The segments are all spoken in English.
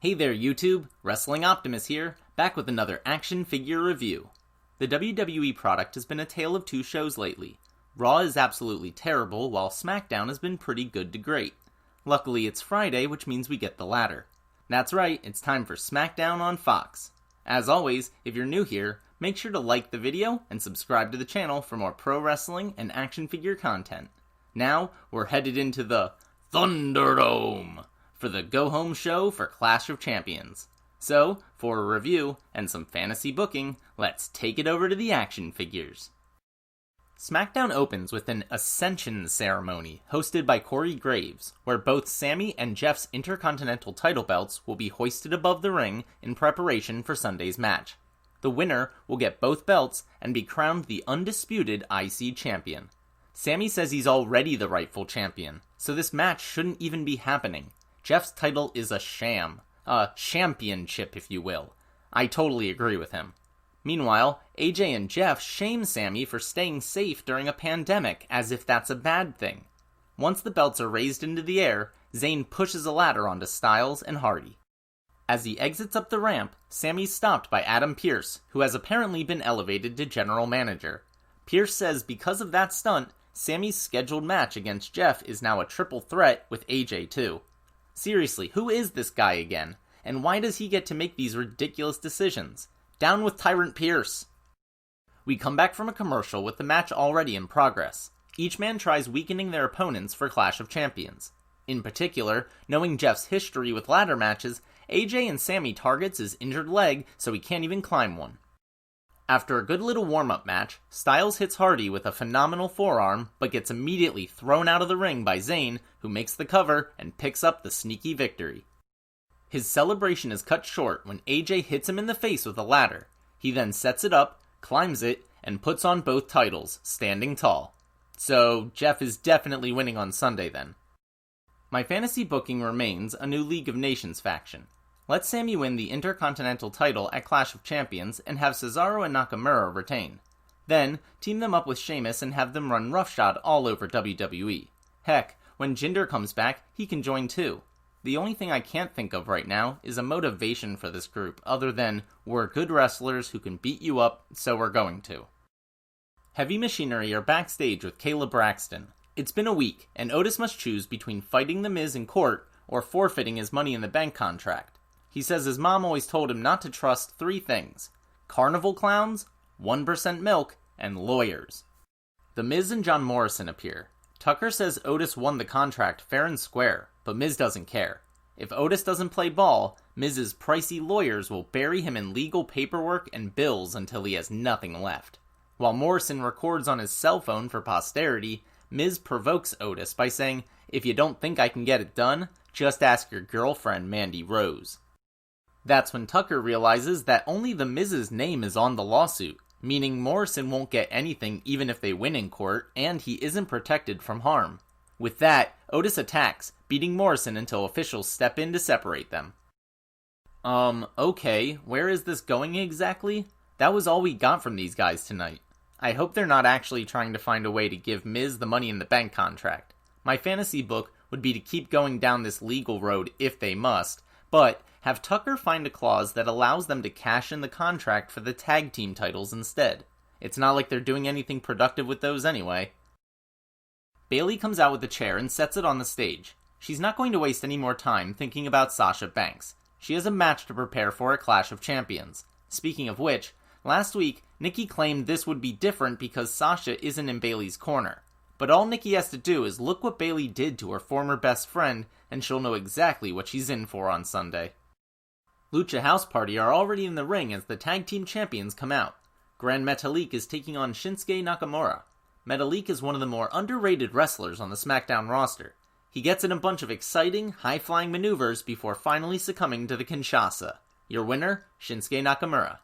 Hey there YouTube, Wrestling Optimus here, back with another action figure review. The WWE product has been a tale of two shows lately. Raw is absolutely terrible, while Smackdown has been pretty good to great. Luckily it's Friday, which means we get the latter. That's right, it's time for Smackdown on Fox. As always, if you're new here, make sure to like the video and subscribe to the channel for more pro wrestling and action figure content. Now, we're headed into the Thunderdome for the go-home show for Clash of Champions. So, for a review and some fantasy booking, let's take it over to the action figures. SmackDown opens with an Ascension ceremony hosted by Corey Graves, where both Sami and Jeff's Intercontinental title belts will be hoisted above the ring in preparation for Sunday's match. The winner will get both belts and be crowned the undisputed IC champion. Sami says he's already the rightful champion, so this match shouldn't even be happening. Jeff's title is a sham. A championship, if you will. I totally agree with him. Meanwhile, AJ and Jeff shame Sami for staying safe during a pandemic, as if that's a bad thing. Once the belts are raised into the air, Zayn pushes a ladder onto Styles and Hardy. As he exits up the ramp, Sami's stopped by Adam Pearce, who has apparently been elevated to general manager. Pearce says because of that stunt, Sami's scheduled match against Jeff is now a triple threat with AJ too. Seriously, who is this guy again? And why does he get to make these ridiculous decisions? Down with Tyrant Pearce! We come back from a commercial with the match already in progress. Each man tries weakening their opponents for Clash of Champions. In particular, knowing Jeff's history with ladder matches, AJ and Sami targets his injured leg so he can't even climb one. After a good little warm-up match, Styles hits Hardy with a phenomenal forearm, but gets immediately thrown out of the ring by Zayn, who makes the cover and picks up the sneaky victory. His celebration is cut short when AJ hits him in the face with a ladder. He then sets it up, climbs it, and puts on both titles, standing tall. So, Jeff is definitely winning on Sunday then. My fantasy booking remains a new League of Nations faction. Let Sami win the Intercontinental title at Clash of Champions and have Cesaro and Nakamura retain. Then, team them up with Sheamus and have them run roughshod all over WWE. Heck, when Jinder comes back, he can join too. The only thing I can't think of right now is a motivation for this group other than, we're good wrestlers who can beat you up, so we're going to. Heavy Machinery are backstage with Kayla Braxton. It's been a week, and Otis must choose between fighting The Miz in court or forfeiting his Money in the Bank contract. He says his mom always told him not to trust three things: carnival clowns, 1% milk, and lawyers. The Miz and John Morrison appear. Tucker says Otis won the contract fair and square, but Miz doesn't care. If Otis doesn't play ball, Miz's pricey lawyers will bury him in legal paperwork and bills until he has nothing left. While Morrison records on his cell phone for posterity, Miz provokes Otis by saying, "If you don't think I can get it done, just ask your girlfriend Mandy Rose." That's when Tucker realizes that only the Miz's name is on the lawsuit, meaning Morrison won't get anything even if they win in court, and he isn't protected from harm. With that, Otis attacks, beating Morrison until officials step in to separate them. Okay, where is this going exactly? That was all we got from these guys tonight. I hope they're not actually trying to find a way to give Miz the Money in the Bank contract. My fantasy book would be to keep going down this legal road if they must, but have Tucker find a clause that allows them to cash in the contract for the tag team titles instead. It's not like they're doing anything productive with those anyway. Bayley comes out with a chair and sets it on the stage. She's not going to waste any more time thinking about Sasha Banks. She has a match to prepare for at Clash of Champions. Speaking of which, last week, Nikki claimed this would be different because Sasha isn't in Bayley's corner. But all Nikki has to do is look what Bayley did to her former best friend, and she'll know exactly what she's in for on Sunday. Lucha House Party are already in the ring as the tag team champions come out. Gran Metalik is taking on Shinsuke Nakamura. Metalik is one of the more underrated wrestlers on the SmackDown roster. He gets in a bunch of exciting, high-flying maneuvers before finally succumbing to the Kinshasa. Your winner, Shinsuke Nakamura.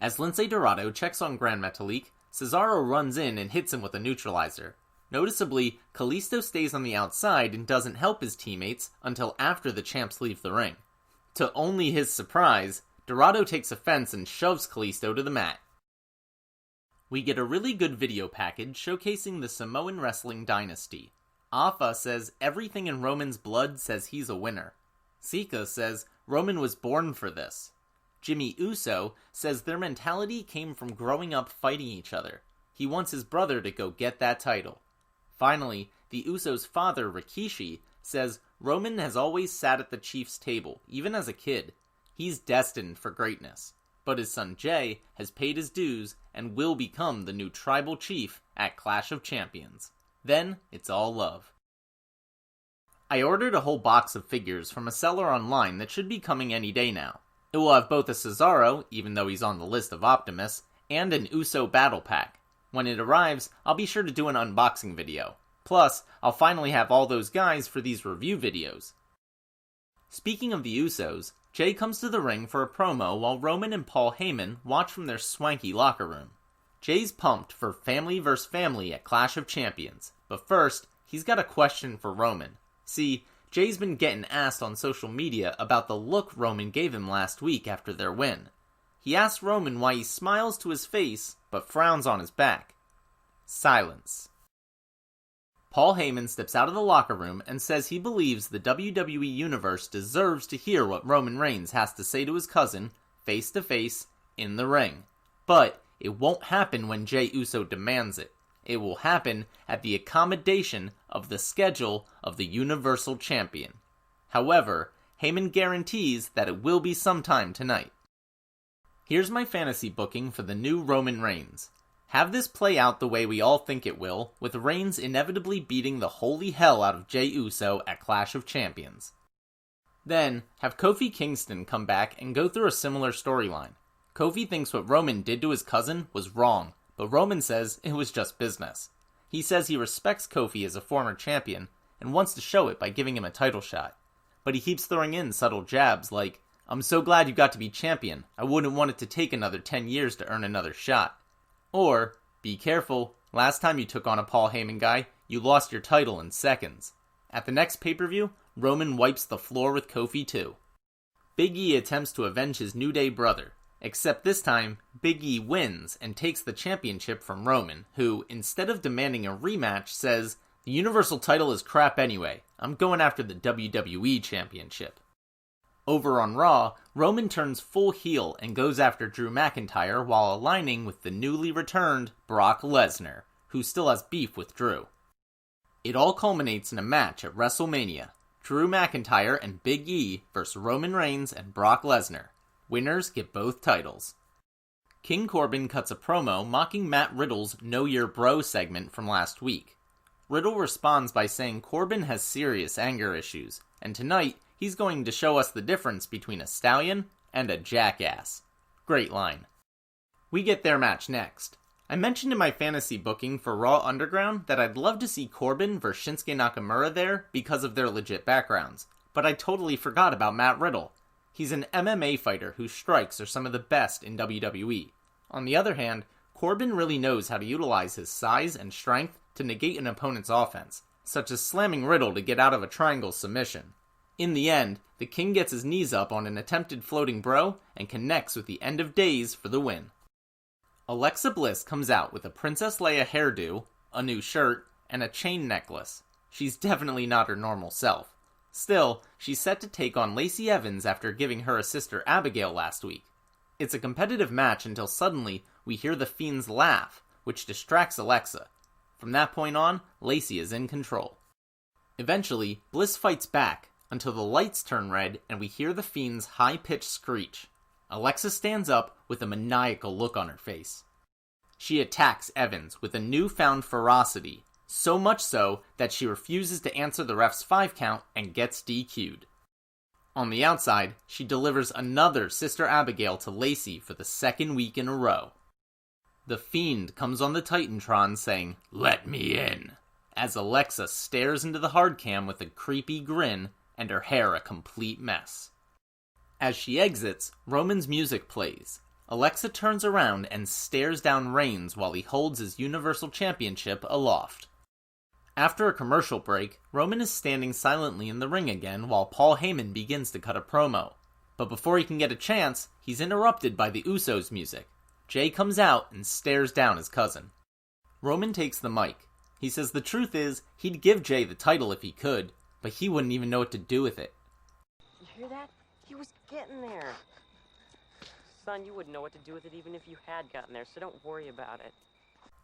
As Lince Dorado checks on Gran Metalik, Cesaro runs in and hits him with a neutralizer. Noticeably, Kalisto stays on the outside and doesn't help his teammates until after the champs leave the ring. To only his surprise, Dorado takes offense and shoves Kalisto to the mat. We get a really good video package showcasing the Samoan wrestling dynasty. Afa says everything in Roman's blood says he's a winner. Sika says Roman was born for this. Jimmy Uso says their mentality came from growing up fighting each other. He wants his brother to go get that title. Finally, the Usos' father, Rikishi, says Roman has always sat at the Chiefs' table, even as a kid. He's destined for greatness. But his son Jay has paid his dues and will become the new tribal chief at Clash of Champions. Then, it's all love. I ordered a whole box of figures from a seller online that should be coming any day now. It will have both a Cesaro, even though he's on the list of Optimus, and an Uso battle pack. When it arrives, I'll be sure to do an unboxing video. Plus, I'll finally have all those guys for these review videos. Speaking of the Usos, Jay comes to the ring for a promo while Roman and Paul Heyman watch from their swanky locker room. Jay's pumped for family vs. family at Clash of Champions, but first, he's got a question for Roman. See, Jay's been getting asked on social media about the look Roman gave him last week after their win. He asks Roman why he smiles to his face, but frowns on his back. Silence. Paul Heyman steps out of the locker room and says he believes the WWE Universe deserves to hear what Roman Reigns has to say to his cousin, face to face, in the ring. But it won't happen when Jey Uso demands it. It will happen at the accommodation of the schedule of the Universal Champion. However, Heyman guarantees that it will be sometime tonight. Here's my fantasy booking for the new Roman Reigns. Have this play out the way we all think it will, with Reigns inevitably beating the holy hell out of Jey Uso at Clash of Champions. Then, have Kofi Kingston come back and go through a similar storyline. Kofi thinks what Roman did to his cousin was wrong, but Roman says it was just business. He says he respects Kofi as a former champion, and wants to show it by giving him a title shot. But he keeps throwing in subtle jabs like, "I'm so glad you got to be champion, I wouldn't want it to take another 10 years to earn another shot." Or, "Be careful, last time you took on a Paul Heyman guy, you lost your title in seconds." At the next pay-per-view, Roman wipes the floor with Kofi too. Big E attempts to avenge his New Day brother, except this time, Big E wins and takes the championship from Roman, who, instead of demanding a rematch, says, "The Universal title is crap anyway, I'm going after the WWE Championship." Over on Raw, Roman turns full heel and goes after Drew McIntyre while aligning with the newly returned Brock Lesnar, who still has beef with Drew. It all culminates in a match at WrestleMania, Drew McIntyre and Big E vs. Roman Reigns and Brock Lesnar. Winners get both titles. King Corbin cuts a promo mocking Matt Riddle's Know Your Bro segment from last week. Riddle responds by saying Corbin has serious anger issues, and tonight he's going to show us the difference between a stallion and a jackass. Great line. We get their match next. I mentioned in my fantasy booking for Raw Underground that I'd love to see Corbin vs. Shinsuke Nakamura there because of their legit backgrounds, but I totally forgot about Matt Riddle. He's an MMA fighter whose strikes are some of the best in WWE. On the other hand, Corbin really knows how to utilize his size and strength to negate an opponent's offense, such as slamming Riddle to get out of a triangle submission. In the end, the King gets his knees up on an attempted floating bro and connects with the End of Days for the win. Alexa Bliss comes out with a Princess Leia hairdo, a new shirt, and a chain necklace. She's definitely not her normal self. Still, she's set to take on Lacey Evans after giving her a sister Abigail last week. It's a competitive match until suddenly we hear the Fiends laugh, which distracts Alexa. From that point on, Lacey is in control. Eventually, Bliss fights back, until the lights turn red and we hear the Fiend's high-pitched screech. Alexa stands up with a maniacal look on her face. She attacks Evans with a newfound ferocity, so much so that she refuses to answer the ref's 5 count and gets DQ'd. On the outside, she delivers another Sister Abigail to Lacey for the second week in a row. The Fiend comes on the Titantron saying, "Let me in," as Alexa stares into the hardcam with a creepy grin and her hair a complete mess. As she exits, Roman's music plays. Alexa turns around and stares down Reigns while he holds his Universal Championship aloft. After a commercial break, Roman is standing silently in the ring again while Paul Heyman begins to cut a promo. But before he can get a chance, he's interrupted by the Usos' music. Jay comes out and stares down his cousin. Roman takes the mic. He says the truth is, he'd give Jay the title if he could, but he wouldn't even know what to do with it. hear that? He was getting there. Son, you wouldn't know what to do with it even if you had gotten there, so don't worry about it.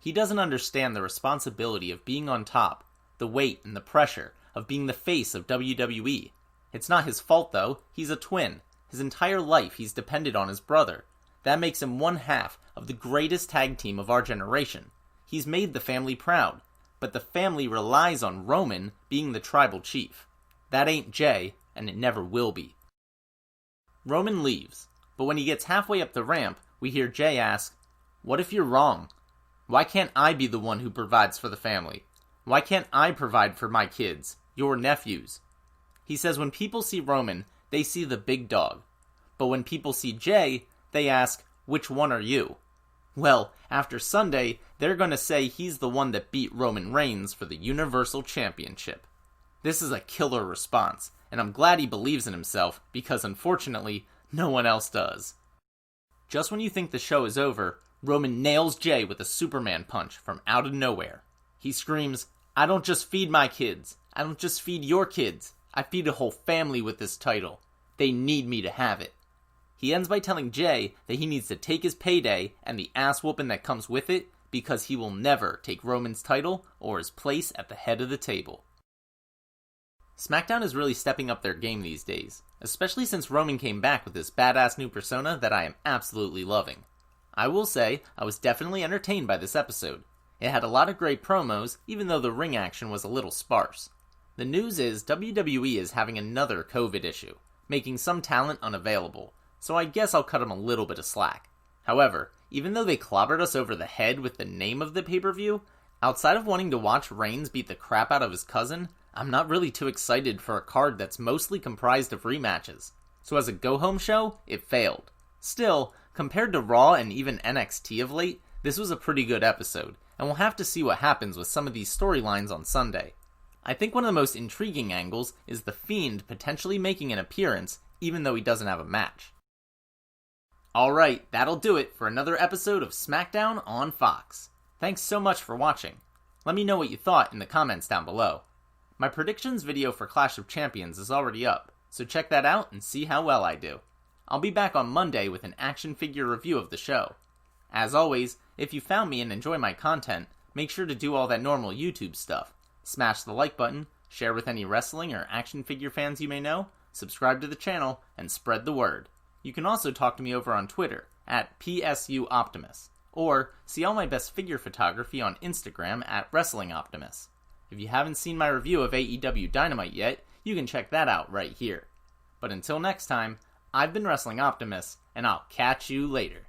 He doesn't understand the responsibility of being on top, the weight and the pressure of being the face of WWE. It's not his fault though, he's a twin. His entire life he's depended on his brother. That makes him one half of the greatest tag team of our generation. He's made the family proud, but the family relies on Roman being the tribal chief. That ain't Jay, and it never will be. Roman leaves, but when he gets halfway up the ramp, we hear Jay ask, "What if you're wrong? Why can't I be the one who provides for the family? Why can't I provide for my kids, your nephews?" He says when people see Roman, they see the big dog. But when people see Jay, they ask, which one are you? Well, after Sunday, they're going to say he's the one that beat Roman Reigns for the Universal Championship. This is a killer response, and I'm glad he believes in himself, because unfortunately, no one else does. Just when you think the show is over, Roman nails Jay with a Superman punch from out of nowhere. He screams, "I don't just feed my kids. I don't just feed your kids. I feed a whole family with this title. They need me to have it." He ends by telling Jay that he needs to take his payday and the ass whooping that comes with it because he will never take Roman's title or his place at the head of the table. SmackDown is really stepping up their game these days, especially since Roman came back with this badass new persona that I am absolutely loving. I will say, I was definitely entertained by this episode. It had a lot of great promos, even though the ring action was a little sparse. The news is WWE is having another COVID issue, making some talent unavailable, so I guess I'll cut them a little bit of slack. However, even though they clobbered us over the head with the name of the pay-per-view, outside of wanting to watch Reigns beat the crap out of his cousin, I'm not really too excited for a card that's mostly comprised of rematches. So as a go-home show, it failed. Still, compared to Raw and even NXT of late, this was a pretty good episode, and we'll have to see what happens with some of these storylines on Sunday. I think one of the most intriguing angles is The Fiend potentially making an appearance, even though he doesn't have a match. Alright, that'll do it for another episode of SmackDown on Fox. Thanks so much for watching. Let me know what you thought in the comments down below. My predictions video for Clash of Champions is already up, so check that out and see how well I do. I'll be back on Monday with an action figure review of the show. As always, if you found me and enjoy my content, make sure to do all that normal YouTube stuff. Smash the like button, share with any wrestling or action figure fans you may know, subscribe to the channel, and spread the word. You can also talk to me over on Twitter, at PSUOptimus, or see all my best figure photography on Instagram at WrestlingOptimus. If you haven't seen my review of AEW Dynamite yet, you can check that out right here. But until next time, I've been Wrestling Optimus, and I'll catch you later.